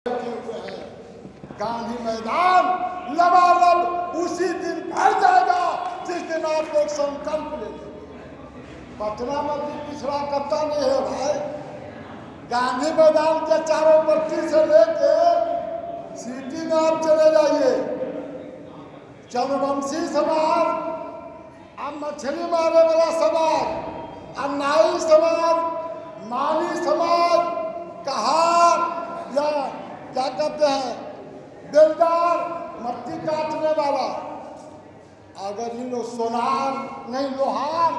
गांधी मैदान लबालब उसी दिन भर जाएगा जिस दिन आप लोग संकल्प लेंगे। पटना में भी पिछड़ा करता नहीं है भाई। गांधी मैदान के चारों पट्टी से लेके सिटी में आप चले जाइए, चंद्रवंशी समाज, अब मछली मारने वाला समाज, अन्नाई समाज, माली समाज, कहार या क्या कहते हैं बेलदार, मट्टी काटने वाला, अगर इन लोग सोनार नहीं लोहार,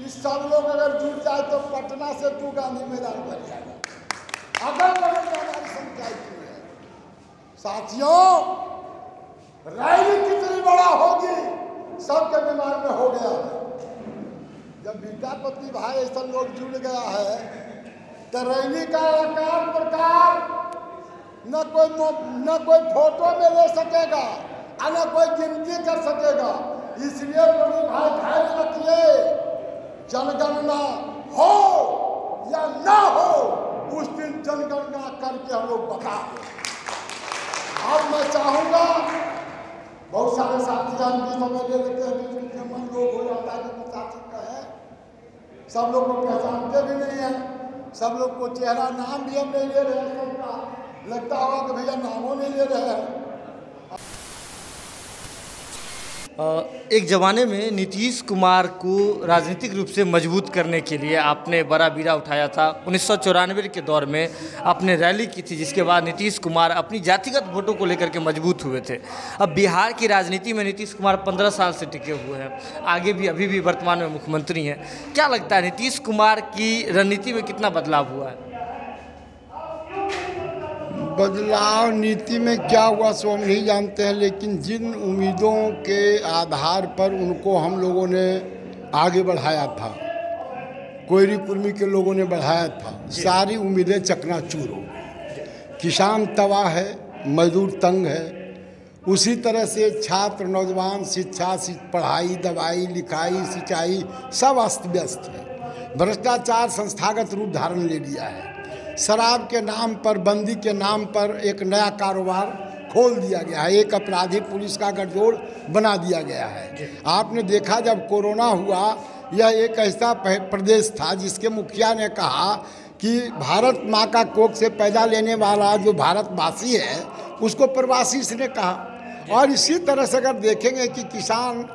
इस सब लोग अगर जुट जाए तो पटना से तू गांधी मैदान बन जाएगा। अगर हमारी संख्या इतनी है साथियों, रैली कितनी बड़ा होगी सबके दिमाग में हो गया है। जब विद्यापति भाई ऐसा लोग जुड़ गया है तो रैली का आकार प्रकार न कोई फोटो में ले सकेगा और न कोई गिनती कर सकेगा। इसलिए प्रभु भाई ध्यान रखिए, जनगणना हो या ना हो उस दिन जनगणना करके हम लोग बता। अब मैं चाहूंगा, बहुत सारे साथी हम भी समय ले लेते हैं, बीच में मन लोग हो जाता है कि साथी का है, सब लोग को पहचानते भी नहीं है, सब लोग को चेहरा नाम भी हम नहीं ले रहे हैं। सबका लगता होगा कि भैया नामों नहीं ले रहे हैं। एक ज़माने में नीतीश कुमार को राजनीतिक रूप से मजबूत करने के लिए आपने बड़ा बीड़ा उठाया था। 1994 के दौर में आपने रैली की थी, जिसके बाद नीतीश कुमार अपनी जातिगत वोटों को लेकर के मजबूत हुए थे। अब बिहार की राजनीति में नीतीश कुमार 15 साल से टिके हुए हैं, आगे भी अभी भी वर्तमान में मुख्यमंत्री हैं। क्या लगता है नीतीश कुमार की रणनीति में कितना बदलाव हुआ है? बदलाव नीति में क्या हुआ सो हम नहीं जानते हैं, लेकिन जिन उम्मीदों के आधार पर उनको हम लोगों ने आगे बढ़ाया था, कोयरी कुर्मी के लोगों ने बढ़ाया था, सारी उम्मीदें चकनाचूर हो गई। किसान तबाह है, मजदूर तंग है, उसी तरह से छात्र नौजवान शिक्षा पढ़ाई दवाई लिखाई सिंचाई सब अस्त व्यस्त है। भ्रष्टाचार संस्थागत रूप धारण ले लिया है। शराब के नाम पर, बंदी के नाम पर एक नया कारोबार खोल दिया गया है, एक अपराधी पुलिस का गठजोड़ बना दिया गया है। आपने देखा जब कोरोना हुआ, यह एक ऐसा प्रदेश था जिसके मुखिया ने कहा कि भारत माँ का कोख से पैदा लेने वाला जो भारतवासी है उसको प्रवासी इसने कहा। और इसी तरह से अगर देखेंगे कि किसान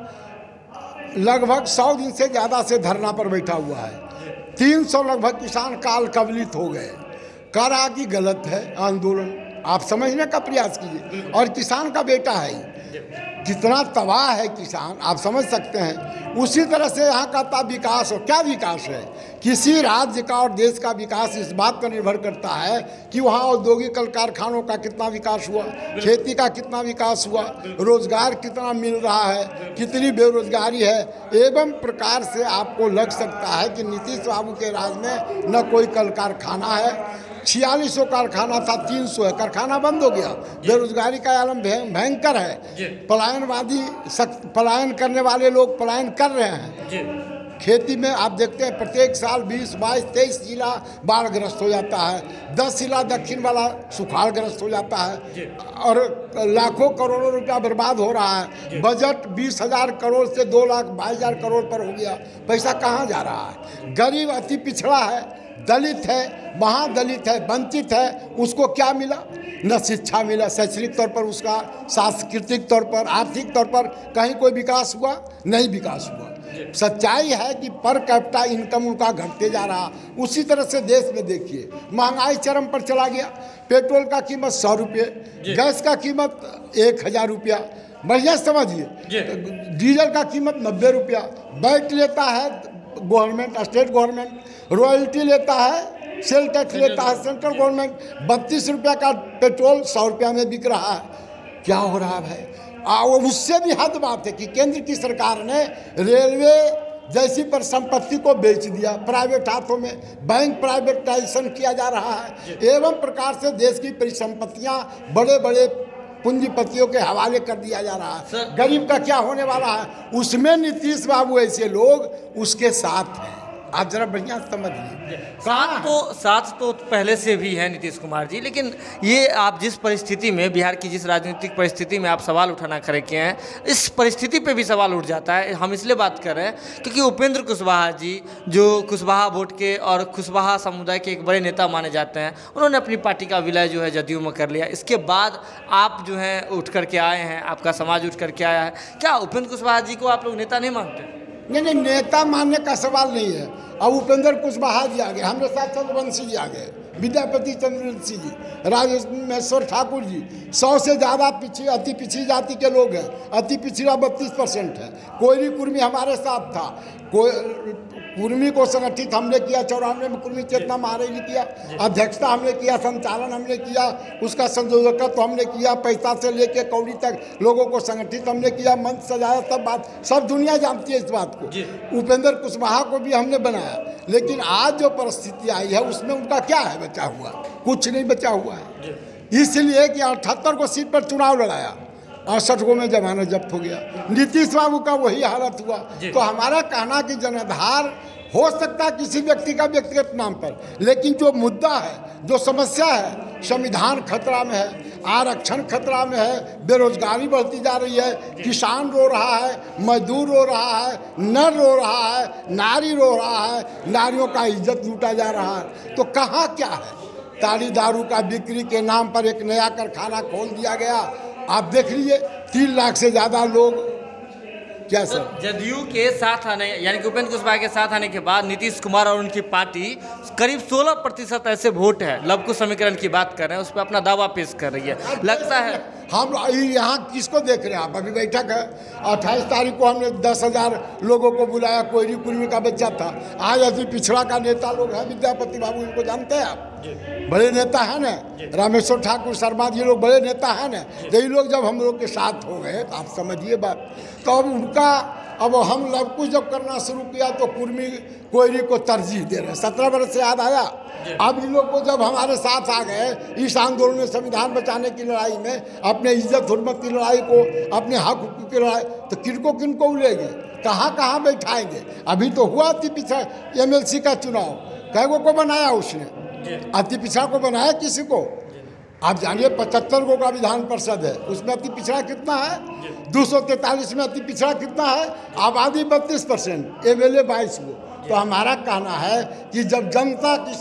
लगभग 100 दिन से ज़्यादा से धरना पर बैठा हुआ है, 300 लगभग किसान काल कवलित हो गए। करा कि गलत है आंदोलन, आप समझने का प्रयास कीजिए। और किसान का बेटा है, कितना तबाह है किसान, आप समझ सकते हैं। उसी तरह से यहाँ का था विकास, और क्या विकास है? किसी राज्य का और देश का विकास इस बात पर निर्भर करता है कि वहाँ औद्योगिक कल कारखानों का कितना विकास हुआ, खेती का कितना विकास हुआ, रोजगार कितना मिल रहा है, कितनी बेरोजगारी है। एवं प्रकार से आपको लग सकता है कि नीतीश बाबू के राज में न कोई कल कारखाना है, 4600 कारखाना था, 300 है, कारखाना बंद हो गया। बेरोजगारी का आलम भयंकर है, पलायनवादी पलायन करने वाले लोग पलायन कर रहे हैं। खेती में आप देखते हैं प्रत्येक साल 20, 22, 23 जिला बाढ़ग्रस्त हो जाता है, 10 जिला दक्षिण वाला सुखाड़ग्रस्त हो जाता है और लाखों करोड़ों रुपया बर्बाद हो रहा है। बजट 20,000 करोड़ से 2,22,000 करोड़ पर हो गया। पैसा कहाँ जा रहा है? गरीब अति पिछड़ा है, दलित है, महादलित है, वंचित है, उसको क्या मिला? न शिक्षा मिला, शैक्षणिक तौर पर उसका, सांस्कृतिक तौर पर, आर्थिक तौर पर कहीं कोई विकास हुआ? नहीं विकास हुआ। सच्चाई है कि पर कैपिटा इनकम उनका घटते जा रहा। उसी तरह से देश में देखिए महंगाई चरम पर चला गया। पेट्रोल का कीमत 100 रुपये, गैस का कीमत 1000 रुपया, बढ़िया समझिए। डीजल का कीमत 90 रुपया, वैट लेता है गवर्नमेंट, स्टेट गवर्नमेंट, रॉयल्टी लेता है, सेल टैक्स लेता है सेंट्रल गवर्नमेंट। 32 रुपया का पेट्रोल 100 रुपया में बिक रहा है। क्या हो रहा है? और उससे भी हद बात है कि केंद्र की सरकार ने रेलवे जैसी पर संपत्ति को बेच दिया प्राइवेट हाथों में, बैंक प्राइवेटाइजेशन किया जा रहा है। एवं प्रकार से देश की परिसंपत्तियां बड़े बड़े पूंजीपतियों के हवाले कर दिया जा रहा है। गरीब का क्या होने वाला है? उसमें नीतीश बाबू ऐसे लोग उसके साथ हैं। आप जरा बढ़िया समझिए। साथ तो पहले से भी है नीतीश कुमार जी, लेकिन ये आप जिस परिस्थिति में, बिहार की जिस राजनीतिक परिस्थिति में आप सवाल उठाना खड़े किए हैं, इस परिस्थिति पे भी सवाल उठ जाता है। हम इसलिए बात कर रहे हैं क्योंकि उपेंद्र कुशवाहा जी, जो कुशवाहा वोट के और कुशवाहा समुदाय के एक बड़े नेता माने जाते हैं, उन्होंने अपनी पार्टी का विलय जो है जदयू में कर लिया। इसके बाद आप जो हैं उठ करके आए हैं, आपका समाज उठ करके आया है। क्या उपेंद्र कुशवाहा जी को आप लोग नेता नहीं मानते? नहीं, नेता मानने का सवाल नहीं है। अब उपेंद्र कुशवाहा जी आ गए, हमारे साथ चंद्रवंशी जी आ गए, विद्यापति चंद्रवंशी जी, राजेश्वर ठाकुर जी, 100 से ज़्यादा अति पिछड़ी जाति के लोग हैं। अति पिछड़ा 32% है। कोयरी कुर्मी हमारे साथ था। कुर्मी को संगठित हमने किया, 94 में कुर्मी चेतना महारैली किया, अध्यक्षता हमने किया, संचालन हमने किया, उसका संयोजकत्व हमने किया, पैसा से लेके कौड़ी तक लोगों को संगठित हमने किया, मंच सजाया, सब बात सब दुनिया जानती है इस बात को। उपेंद्र कुशवाहा को भी हमने बनाया, लेकिन आज जो परिस्थिति आई है उसमें उनका क्या है बचा हुआ? कुछ नहीं बचा हुआ है। इसलिए कि 78 को सीट पर चुनाव लड़ाया, 68 को में जमानत जब्त हो गया। नीतीश बाबू का वही हालत हुआ। तो हमारा कहना कि जनाधार हो सकता है किसी व्यक्ति का व्यक्तिगत नाम पर, लेकिन जो मुद्दा है, जो समस्या है, संविधान खतरा में है, आरक्षण खतरा में है, बेरोजगारी बढ़ती जा रही है, किसान रो रहा है, मजदूर रो रहा है, नर रो रहा है, नारी रो रहा है, नारियों का इज्जत लूटा जा रहा है। तो कहाँ क्या है? ताड़ी दारू का बिक्री के नाम पर एक नया कारखाना खोल दिया गया। आप देख लीजिए, 3 लाख से ज़्यादा लोग। क्या सर? जदयू के साथ आने, यानी कि उपेंद्र कुशवाहा के साथ आने के बाद नीतीश कुमार और उनकी पार्टी करीब 16% ऐसे वोट है, लवकुश समीकरण की बात कर रहे हैं, उस पर अपना दावा पेश कर रही है। लगता है हम यहाँ किसको देख रहे हैं आप? अभी बैठक है, 28 तारीख को हमने 10,000 लोगों को बुलाया। कोयरी कुर्मी का बच्चा था। आज अति पिछड़ा का नेता लोग हैं, विद्यापति बाबू, इनको जानते हैं आप? बड़े नेता हैं ना, रामेश्वर ठाकुर शर्मा जी, लोग बड़े नेता हैं ना। यही लोग जब हम लोग के साथ हो गए, तो आप समझिए बात। तो अब उनका, अब हम लवकुश जब करना शुरू किया तो कुर्मी कोयरी को तरजीह दे रहे हैं। 17 वर्ष से याद आया। अब इन लोग को जब हमारे साथ आ गए इस आंदोलन में, संविधान बचाने की लड़ाई में, अपने इज्जत हुर्मत की लड़ाई को, अपने हक हुकूक की लड़ाई, तो किनको उलेंगे, कहाँ बैठाएंगे? अभी तो हुआ अति पिछड़ा MLC का चुनाव, कैगो को बनाया उसने? अति पिछड़ा को बनाया किसी को? आप जानिए 75 गो का विधान परिषद है, उसमें अति पिछड़ा कितना है? 243 में अति पिछड़ा कितना है? आबादी 32%, MLA 22 गो। तो हमारा कहना है कि जब जनता की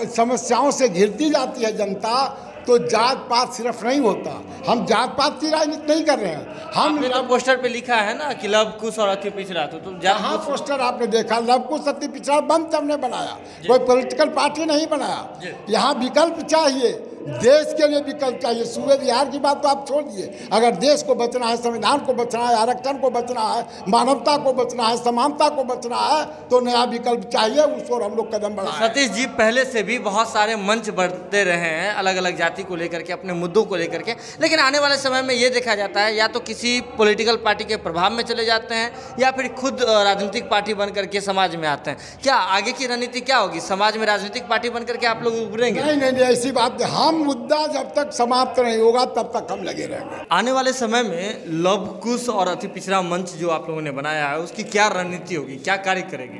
समस्याओं से घिरती जाती है जनता, तो जात पात सिर्फ नहीं होता। हम जात पात की राजनीति नहीं कर रहे हैं। हम पोस्टर पे लिखा है ना कि लवकुश और अति पिछड़ा, तो जहाँ पोस्टर आपने देखा, लवकुश अति पिछड़ा बंद सबने बनाया, कोई पॉलिटिकल पार्टी नहीं बनाया। यहाँ विकल्प चाहिए, देश के लिए विकल्प चाहिए। सूबे बिहार की बात तो आप छोड़ दिए। अगर देश को बचना है, संविधान को बचना है, आरक्षण को बचना है, मानवता को बचना है, समानता को बचना है, तो नया विकल्प चाहिए। उस ओर हम लोग कदम बढ़ाएं। सतीश जी, पहले से भी बहुत सारे मंच बढ़ते रहे हैं अलग अलग जाति को लेकर के, अपने मुद्दों को लेकर के, लेकिन आने वाले समय में ये देखा जाता है या तो किसी पॉलिटिकल पार्टी के प्रभाव में चले जाते हैं या फिर खुद राजनीतिक पार्टी बन करके समाज में आते हैं। क्या आगे की रणनीति क्या होगी? समाज में राजनीतिक पार्टी बन करके आप लोग उभरेंगे? नहीं, ऐसी बात नहीं। हम मुद्दा जब तक समाप्त नहीं होगा तब तक हम लगे रहेंगे। आने वाले समय में लवकुश और अति पिछड़ा मंच जो आप लोगों ने बनाया है, उसकी क्या रणनीति होगी, क्या कार्य करेगी?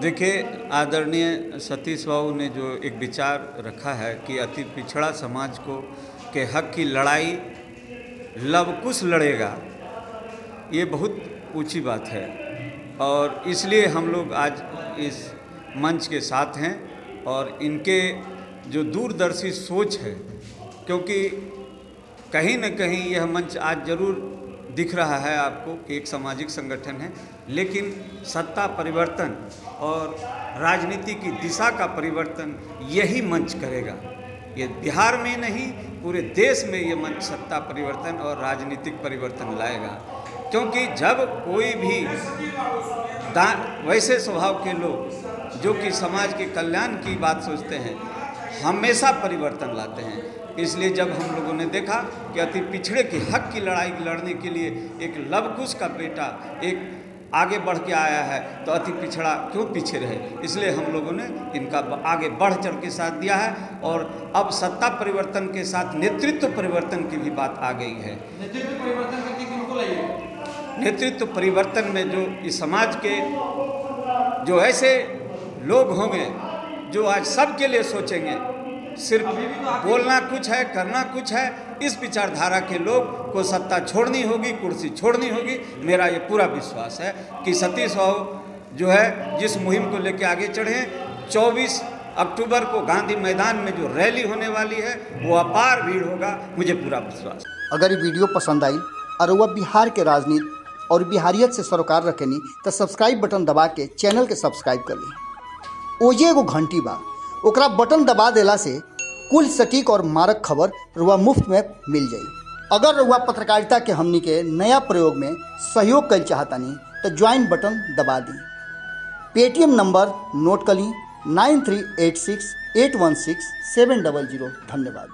देखिए, आदरणीय सतीश बाबू ने जो एक विचार रखा है कि अति पिछड़ा समाज को के हक की लड़ाई लवकुश लड़ेगा, ये बहुत ऊंची बात है। और इसलिए हम लोग आज इस मंच के साथ हैं और इनके जो दूरदर्शी सोच है, क्योंकि कहीं न कहीं यह मंच आज जरूर दिख रहा है आपको कि एक सामाजिक संगठन है, लेकिन सत्ता परिवर्तन और राजनीति की दिशा का परिवर्तन यही मंच करेगा। ये बिहार में नहीं, पूरे देश में ये मंच सत्ता परिवर्तन और राजनीतिक परिवर्तन लाएगा। क्योंकि जब कोई भी वैसे स्वभाव के लोग जो कि समाज के कल्याण की बात सोचते हैं, हमेशा परिवर्तन लाते हैं। इसलिए जब हम लोगों ने देखा कि अति पिछड़े के हक की लड़ाई लड़ने के लिए एक लवकुश का बेटा एक आगे बढ़ के आया है, तो अति पिछड़ा क्यों पीछे रहे? इसलिए हम लोगों ने इनका आगे बढ़ चढ़ के साथ दिया है। और अब सत्ता परिवर्तन के साथ नेतृत्व परिवर्तन की भी बात आ गई है। नेतृत्व परिवर्तन करके किनको लाइए? नेतृत्व परिवर्तन में जो इस समाज के जो ऐसे लोग होंगे जो आज सबके लिए सोचेंगे, सिर्फ बोलना कुछ है करना कुछ है, इस विचारधारा के लोग को सत्ता छोड़नी होगी, कुर्सी छोड़नी होगी। मेरा ये पूरा विश्वास है कि सतीश बाबू जो है जिस मुहिम को लेकर आगे चढ़े, 24 अक्टूबर को गांधी मैदान में जो रैली होने वाली है वो अपार भीड़ होगा, मुझे पूरा विश्वास। अगर ये वीडियो पसंद आई और वह बिहार के राजनीति और बिहारियत से सरोकार रखेनी तो सब्सक्राइब बटन दबा के चैनल के सब्सक्राइब कर ली। ओजे एगो घंटी बा, ओकरा बटन दबा देला से कुल सटीक और मारक खबर रुआ मुफ्त में मिल जाई। अगर रुआ पत्रकारिता के हमनी के नया प्रयोग में सहयोग कर चाहतानी तो ज्वाइन बटन दबा दी। पेटीएम नंबर नोट कर ली 9386816700। धन्यवाद।